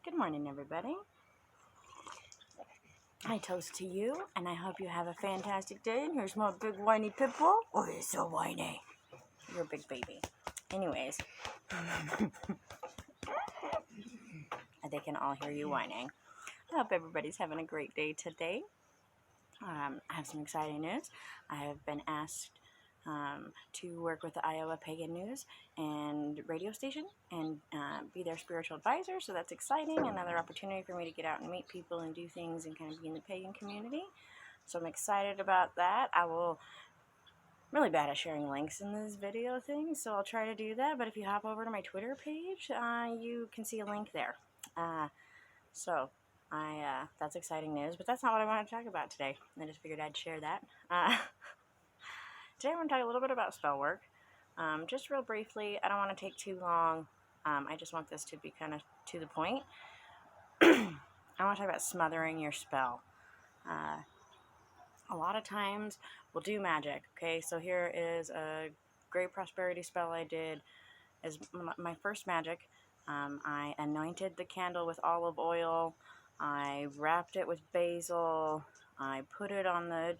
Good morning, everybody. I toast to you, and I hope you have a fantastic day. And here's my big whiny pit bull. Oh, you're so whiny. You're a big baby. Anyways, they can all hear you whining. I hope everybody's having a great day today. I have some exciting news. I have been asked to work with the Iowa Pagan News and radio station and be their spiritual advisor. So that's exciting. Another opportunity for me to get out and meet people and do things and kind of be in the pagan community. So I'm excited about that. I'm really bad at sharing links in this video thing, so I'll try to do that. But if you hop over to my Twitter page, you can see a link there. That's exciting news, but that's not what I want to talk about today. I just figured I'd share that. Today I want to talk a little bit about spell work. Just real briefly, I don't want to take too long. I just want this to be kind of to the point. I want to talk about smothering your spell. A lot of times we'll do magic, okay? So here is a great prosperity spell I did as my first magic. I anointed the candle with olive oil. I wrapped it with basil. I put it on the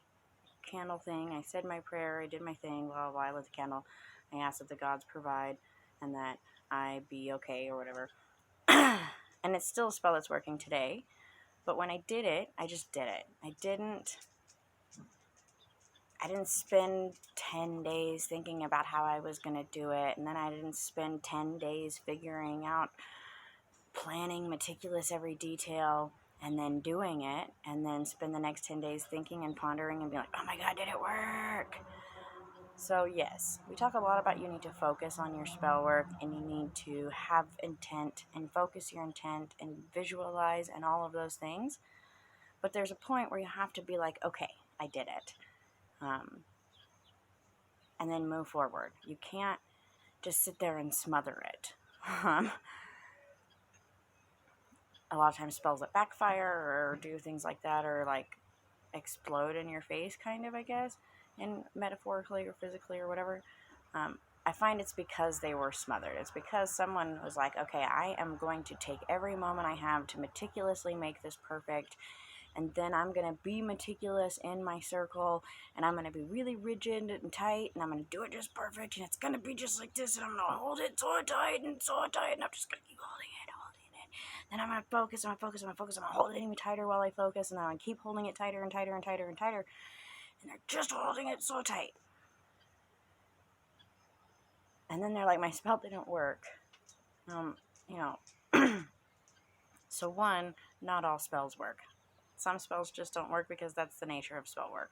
candle thing. I said my prayer. I did my thing while I lit the candle. I asked that the gods provide and that I be okay or whatever. And it's still a spell that's working today. But when I did it, I just did it. I didn't spend 10 days thinking about how I was going to do it. And then I didn't spend 10 days figuring out, planning meticulous every detail, and then doing it. And then spend the next 10 days thinking and pondering and being like, oh my God, did it work? So yes, we talk a lot about you need to focus on your spell work and you need to have intent and focus your intent and visualize and all of those things. But there's a point where you have to be like, okay, I did it. And then move forward. You can't just sit there and smother it. A lot of times spells that backfire or do things like that or like explode in your face kind of, I guess, and metaphorically or physically or whatever. I find it's because they were smothered. It's because someone was like, okay, I am going to take every moment I have to meticulously make this perfect, and then I'm going to be meticulous in my circle, and I'm going to be really rigid and tight, and I'm going to do it just perfect, and it's going to be just like this, and I'm going to hold it so tight, and I'm just going to keep holding it. Then I'm going to focus, I'm going to hold it even tighter while I focus, and then I'm going to keep holding it tighter and tighter and tighter and tighter, and they're just holding it so tight. And then they're like, my spell didn't work. So one, not all spells work. Some spells just don't work because that's the nature of spell work.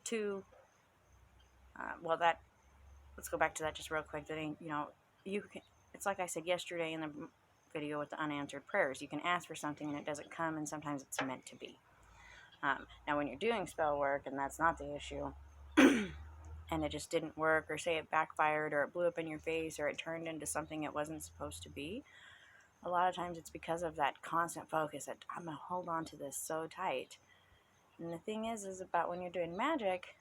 Two, let's go back to that just real quick. You can, it's like I said yesterday in the video with the unanswered prayers. You can ask for something and it doesn't come, and sometimes it's meant to be. Now when you're doing spell work and that's not the issue, and it just didn't work, or say it backfired, or it blew up in your face, or it turned into something it wasn't supposed to be, a lot of times it's because of that constant focus that I'm going to hold on to this so tight. And the thing is about when you're doing magic,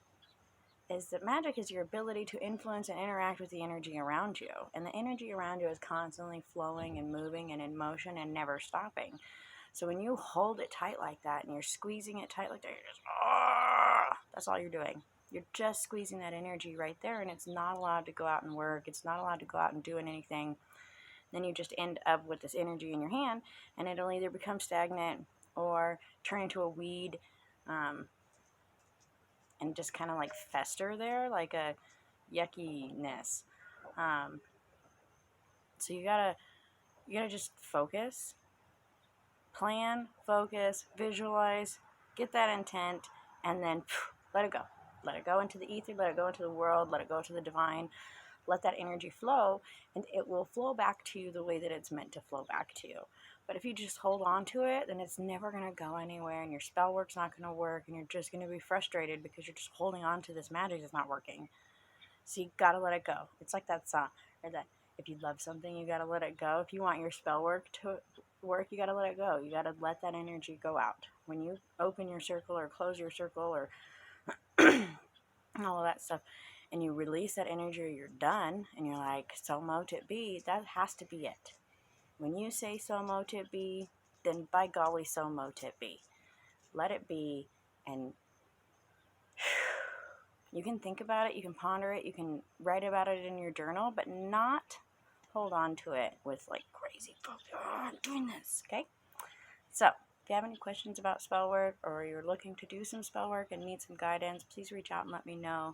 is that magic is your ability to influence and interact with the energy around you. And the energy around you is constantly flowing and moving and in motion and never stopping. So when you hold it tight like that and you're squeezing it tight like that, you're just, that's all you're doing. You're just squeezing that energy right there, and it's not allowed to go out and work. It's not allowed to go out and do anything. Then you just end up with this energy in your hand, and it'll either become stagnant or turn into a weed, and just kind of like fester there, like a yuckiness. So you gotta just focus, plan, focus, visualize, get that intent, and then let it go. Let it go into the ether, let it go into the world, let it go to the divine. Let that energy flow, and it will flow back to you the way that it's meant to flow back to you. But if you just hold on to it, then it's never going to go anywhere, and your spell work's not going to work, and you're just going to be frustrated because you're just holding on to this magic that's not working. So you got to let it go. It's like that song, or that if you love something, you got to let it go. If you want your spell work to work, you got to let it go. You got to let that energy go out. When you open your circle or close your circle or all of that stuff, and you release that energy, or you're done, and you're like, so mote it be, that has to be it. When you say so mote it be, then by golly, so mote it be. Let it be, and you can think about it, you can ponder it, you can write about it in your journal, but not hold on to it with like crazy focus. Oh, I'm doing this, okay? So, if you have any questions about spell work, or you're looking to do some spell work and need some guidance, please reach out and let me know.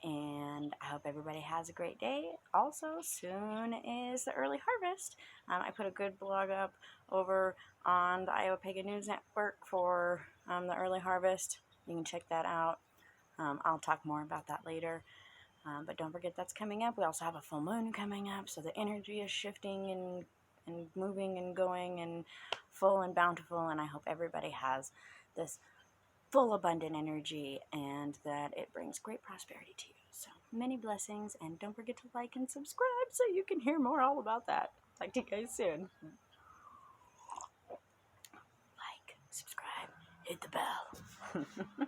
And I hope everybody has a great day. Also, soon is the early harvest. I put a good blog up over on the Iowa Pagan News Network for the early harvest. You can check that out. I'll talk more about that later. But don't forget that's coming up. We also have a full moon coming up, so the energy is shifting and moving and going and full and bountiful. And I hope everybody has this full abundant energy and that it brings great prosperity to you. So many blessings, and don't forget to like and subscribe so you can hear more all about that. Talk to you guys soon. Like, subscribe, hit the bell.